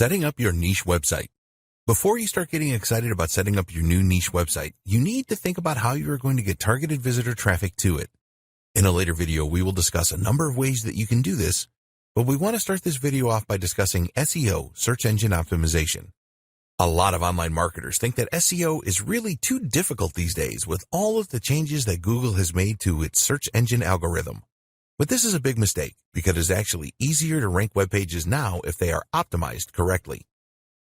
Setting up your niche website. Before you start getting excited about setting up your new niche website, you need to think about how you are going to get targeted visitor traffic to it. In a later video, we will discuss a number of ways that you can do this, but we want to start this video off by discussing SEO, search engine optimization. A lot of online marketers think that SEO is really too difficult these days with all of the changes that Google has made to its search engine algorithm. But this is a big mistake because it's actually easier to rank web pages now if they are optimized correctly.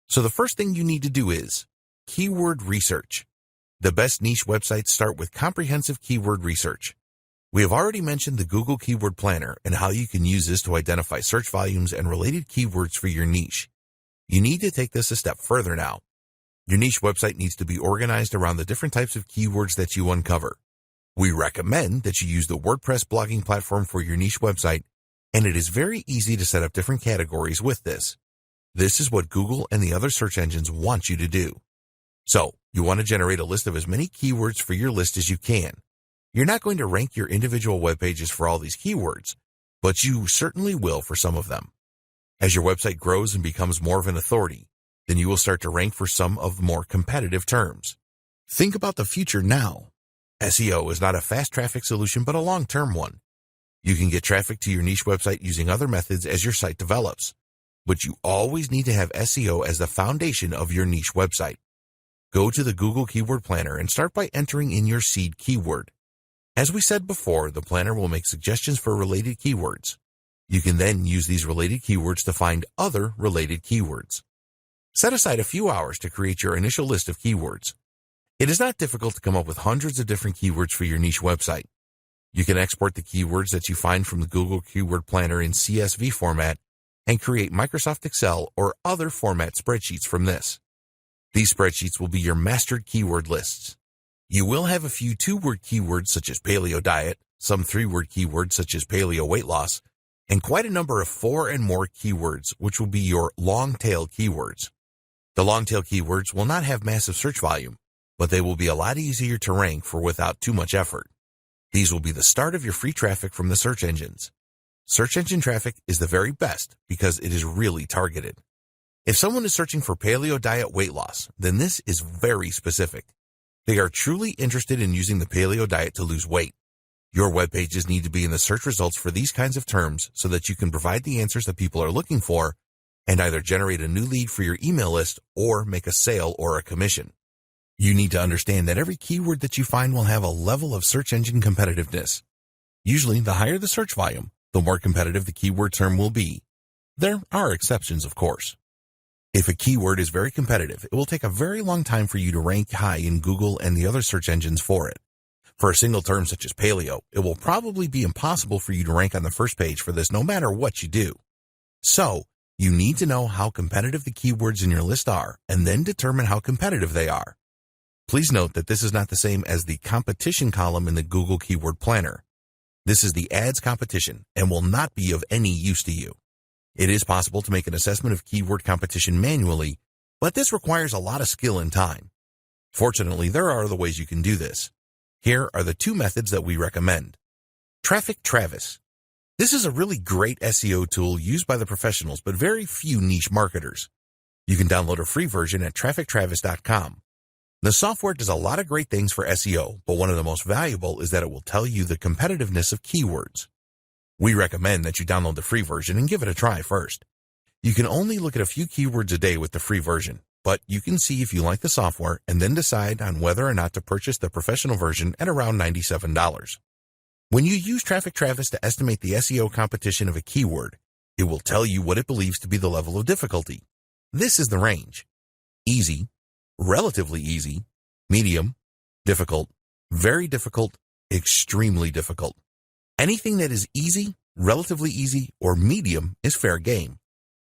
So the first thing you need to do is keyword research. The best niche websites start with comprehensive keyword research. We have already mentioned the Google Keyword Planner and how you can use this to identify search volumes and related keywords for your niche. You need to take this a step further now. Your niche website needs to be organized around the different types of keywords that you uncover. We recommend that you use the WordPress blogging platform for your niche website, and it is very easy to set up different categories with this. This is what Google and the other search engines want you to do. So, you want to generate a list of as many keywords for your list as you can. You're not going to rank your individual web pages for all these keywords, but you certainly will for some of them. As your website grows and becomes more of an authority, then you will start to rank for some of the more competitive terms. Think about the future now. SEO is not a fast traffic solution, but a long-term one. You can get traffic to your niche website using other methods as your site develops, but you always need to have SEO as the foundation of your niche website. Go to the Google Keyword Planner and start by entering in your seed keyword. As we said before, the planner will make suggestions for related keywords. You can then use these related keywords to find other related keywords. Set aside a few hours to create your initial list of keywords. It is not difficult to come up with hundreds of different keywords for your niche website. You can export the keywords that you find from the Google Keyword Planner in CSV format and create Microsoft Excel or other format spreadsheets from this. These spreadsheets will be your mastered keyword lists. You will have a few two-word keywords such as paleo diet, some three-word keywords such as paleo weight loss, and quite a number of 4 and more keywords, which will be your long-tail keywords. The long-tail keywords will not have massive search volume, but they will be a lot easier to rank for without too much effort. These will be the start of your free traffic from the search engines. Search engine traffic is the very best because it is really targeted. If someone is searching for paleo diet weight loss, then this is very specific. They are truly interested in using the paleo diet to lose weight. Your web pages need to be in the search results for these kinds of terms so that you can provide the answers that people are looking for and either generate a new lead for your email list or make a sale or a commission. You need to understand that every keyword that you find will have a level of search engine competitiveness. Usually, the higher the search volume, the more competitive the keyword term will be. There are exceptions, of course. If a keyword is very competitive, it will take a very long time for you to rank high in Google and the other search engines for it. For a single term such as paleo, it will probably be impossible for you to rank on the first page for this no matter what you do. So, you need to know how competitive the keywords in your list are and then determine how competitive they are. Please note that this is not the same as the competition column in the Google Keyword Planner. This is the ads competition and will not be of any use to you. It is possible to make an assessment of keyword competition manually, but this requires a lot of skill and time. Fortunately, there are other ways you can do this. Here are the 2 methods that we recommend. Traffic Travis. This is a really great SEO tool used by the professionals, but very few niche marketers. You can download a free version at traffictravis.com. The software does a lot of great things for SEO, but one of the most valuable is that it will tell you the competitiveness of keywords. We recommend that you download the free version and give it a try first. You can only look at a few keywords a day with the free version, but you can see if you like the software and then decide on whether or not to purchase the professional version at around $97. When you use Traffic Travis to estimate the SEO competition of a keyword, it will tell you what it believes to be the level of difficulty. This is the range: easy, relatively easy, medium, difficult, very difficult, extremely difficult. Anything that is easy, relatively easy, or medium is fair game.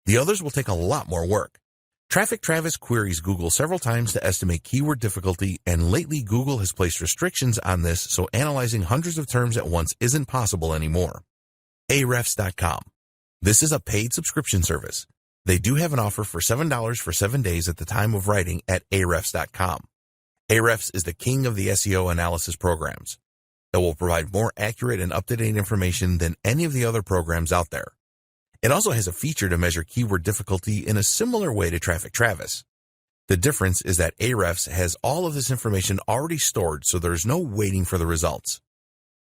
The others will take a lot more work. Traffic Travis queries Google several times to estimate keyword difficulty, and lately Google has placed restrictions on this, so analyzing hundreds of terms at once isn't possible anymore. Ahrefs.com. This is a paid subscription service. They do have an offer for $7 for 7 days at the time of writing at Ahrefs.com. Ahrefs is the king of the SEO analysis programs. It will provide more accurate and up-to-date information than any of the other programs out there. It also has a feature to measure keyword difficulty in a similar way to Traffic Travis. The difference is that Ahrefs has all of this information already stored, so there's no waiting for the results.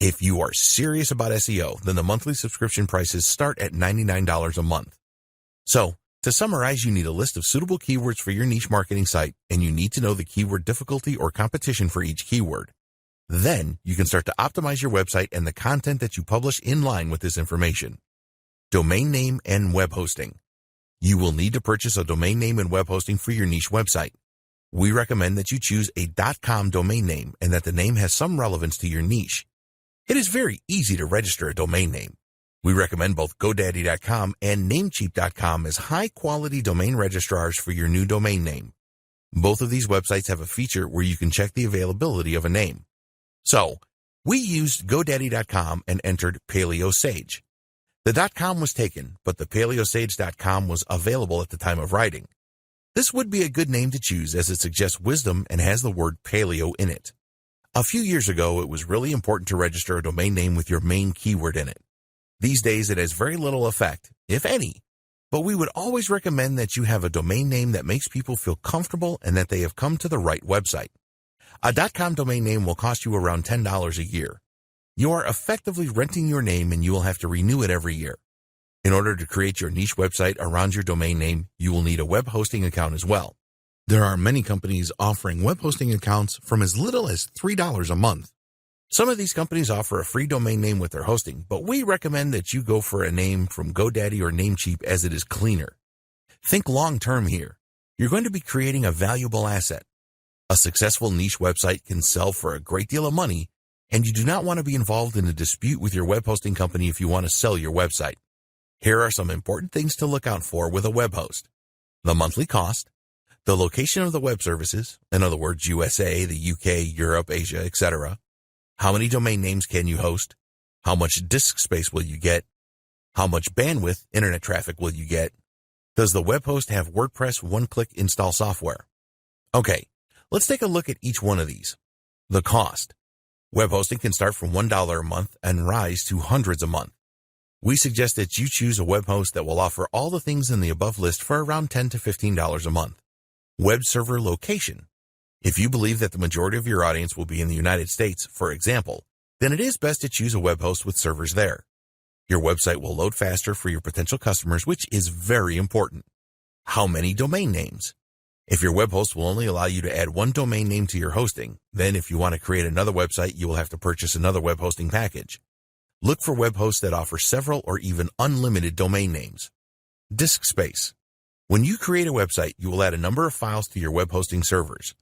If you are serious about SEO, then the monthly subscription prices start at $99 a month. So, to summarize, you need a list of suitable keywords for your niche marketing site, and you need to know the keyword difficulty or competition for each keyword. Then, you can start to optimize your website and the content that you publish in line with this information. Domain name and web hosting. You will need to purchase a domain name and web hosting for your niche website. We recommend that you choose a .com domain name and that the name has some relevance to your niche. It is very easy to register a domain name. We recommend both GoDaddy.com and Namecheap.com as high-quality domain registrars for your new domain name. Both of these websites have a feature where you can check the availability of a name. So, we used GoDaddy.com and entered Paleo Sage. The .com was taken, but the PaleoSage.com was available at the time of writing. This would be a good name to choose as it suggests wisdom and has the word paleo in it. A few years ago, it was really important to register a domain name with your main keyword in it. These days, it has very little effect, if any, but we would always recommend that you have a domain name that makes people feel comfortable and that they have come to the right website. A .com domain name will cost you around $10 a year. You are effectively renting your name and you will have to renew it every year. In order to create your niche website around your domain name, you will need a web hosting account as well. There are many companies offering web hosting accounts from as little as $3 a month. Some of these companies offer a free domain name with their hosting, but we recommend that you go for a name from GoDaddy or Namecheap as it is cleaner. Think long-term here. You're going to be creating a valuable asset. A successful niche website can sell for a great deal of money, and you do not want to be involved in a dispute with your web hosting company if you want to sell your website. Here are some important things to look out for with a web host. The monthly cost, the location of the web services, in other words, USA, the UK, Europe, Asia, etc. How many domain names can you host? How much disk space will you get? How much bandwidth, internet traffic will you get? Does the web host have WordPress one-click install software? Okay, let's take a look at each one of these. The cost. Web hosting can start from $1 a month and rise to hundreds a month. We suggest that you choose a web host that will offer all the things in the above list for around $10 to $15 a month. Web server location. If you believe that the majority of your audience will be in the United States, for example, then it is best to choose a web host with servers there. Your website will load faster for your potential customers, which is very important. How many domain names? If your web host will only allow you to add one domain name to your hosting, then if you want to create another website, you will have to purchase another web hosting package. Look for web hosts that offer several or even unlimited domain names. Disk space. When you create a website, you will add a number of files to your web hosting servers.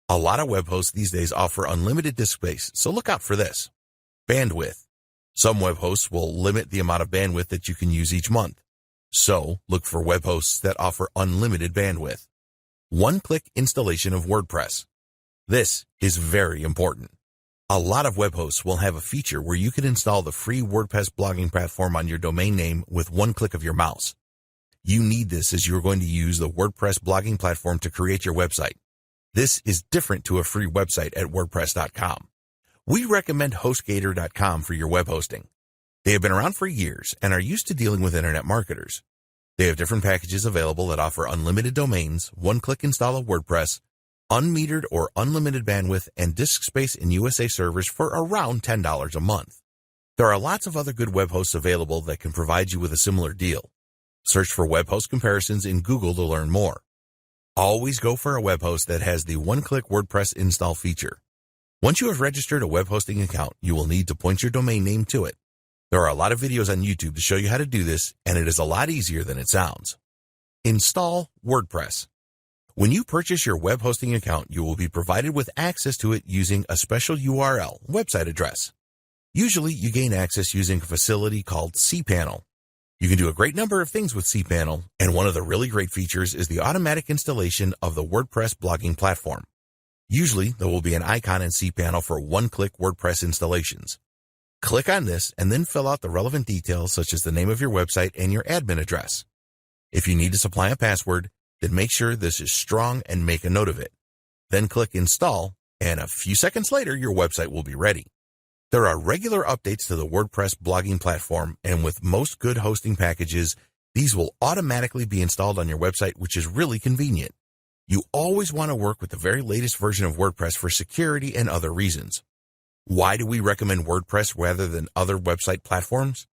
A lot of web hosts these days offer unlimited disk space, so look out for this. Bandwidth. Some web hosts will limit the amount of bandwidth that you can use each month. So, look for web hosts that offer unlimited bandwidth. One-click installation of WordPress. This is very important. A lot of web hosts will have a feature where you can install the free WordPress blogging platform on your domain name with one click of your mouse. You need this as you're going to use the WordPress blogging platform to create your website. This is different to a free website at WordPress.com. We recommend HostGator.com for your web hosting. They have been around for years and are used to dealing with internet marketers. They have different packages available that offer unlimited domains, one-click install of WordPress, unmetered or unlimited bandwidth, and disk space in USA servers for around $10 a month. There are lots of other good web hosts available that can provide you with a similar deal. Search for web host comparisons in Google to learn more. Always go for a web host that has the one-click WordPress install feature. Once you have registered a web hosting account, you will need to point your domain name to it. There are a lot of videos on YouTube to show you how to do this, and it is a lot easier than it sounds. Install WordPress. When you purchase your web hosting account, you will be provided with access to it using a special URL, website address. Usually, you gain access using a facility called cPanel. You can do a great number of things with cPanel, and one of the really great features is the automatic installation of the WordPress blogging platform. Usually, there will be an icon in cPanel for one-click WordPress installations. Click on this and then fill out the relevant details such as the name of your website and your admin address. If you need to supply a password, then make sure this is strong and make a note of it. Then click Install, and a few seconds later, your website will be ready. There are regular updates to the WordPress blogging platform, and with most good hosting packages, These will automatically be installed on your website, which is really convenient. You always want to work with the very latest version of WordPress for security and other reasons. Why do we recommend WordPress rather than other website platforms?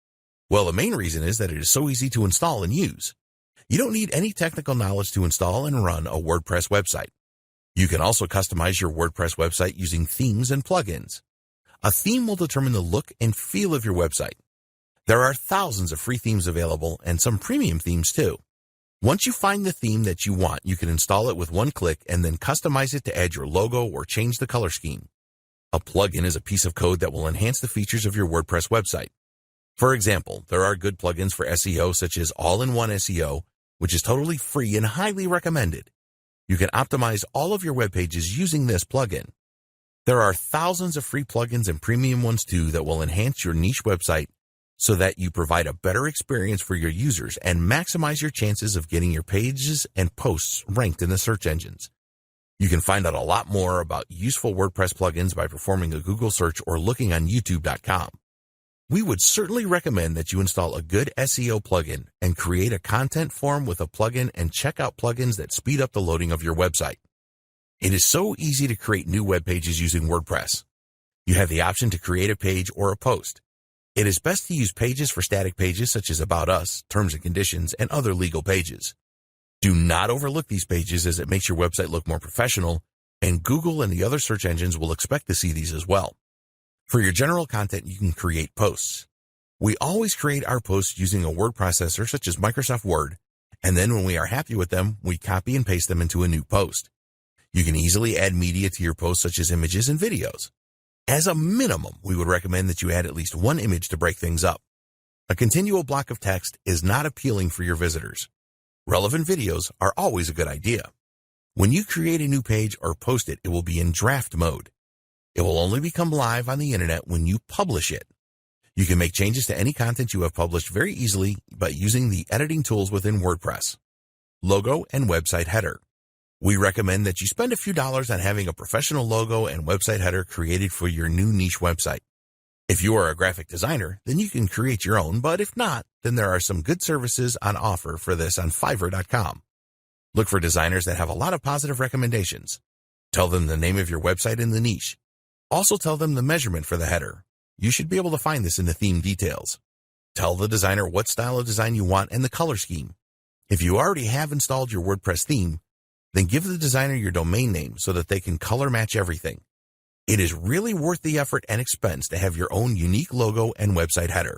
Well, the main reason is that it is so easy to install and use. You don't need any technical knowledge to install and run a WordPress website. You can also customize your WordPress website using themes and plugins. A theme will determine the look and feel of your website. There are thousands of free themes available and some premium themes too. Once you find the theme that you want, you can install it with one click and then customize it to add your logo or change the color scheme. A plugin is a piece of code that will enhance the features of your WordPress website. For example, there are good plugins for SEO such as All-in-One SEO, which is totally free and highly recommended. You can optimize all of your web pages using this plugin. There are thousands of free plugins and premium ones too that will enhance your niche website so that you provide a better experience for your users and maximize your chances of getting your pages and posts ranked in the search engines. You can find out a lot more about useful WordPress plugins by performing a Google search or looking on youtube.com. We would certainly recommend that you install a good SEO plugin and create a content form with a plugin and check out plugins that speed up the loading of your website. It is so easy to create new web pages using WordPress. You have the option to create a page or a post. It is best to use pages for static pages such as About Us, Terms and Conditions, and other legal pages. Do not overlook these pages as it makes your website look more professional, and Google and the other search engines will expect to see these as well. For your general content, you can create posts. We always create our posts using a word processor such as Microsoft Word, and then when we are happy with them, we copy and paste them into a new post. You can easily add media to your posts such as images and videos. As a minimum, we would recommend that you add at least one image to break things up. A continual block of text is not appealing for your visitors. Relevant videos are always a good idea. When you create a new page or post it, it will be in draft mode. It will only become live on the internet when you publish it. You can make changes to any content you have published very easily by using the editing tools within WordPress. Logo and website header. We recommend that you spend a few dollars on having a professional logo and website header created for your new niche website. If you are a graphic designer, then you can create your own, but if not, then there are some good services on offer for this on Fiverr.com. Look for designers that have a lot of positive recommendations. Tell them the name of your website and the niche. Also tell them the measurement for the header. You should be able to find this in the theme details. Tell the designer what style of design you want and the color scheme. If you already have installed your WordPress theme, then give the designer your domain name so that they can color match everything. It is really worth the effort and expense to have your own unique logo and website header.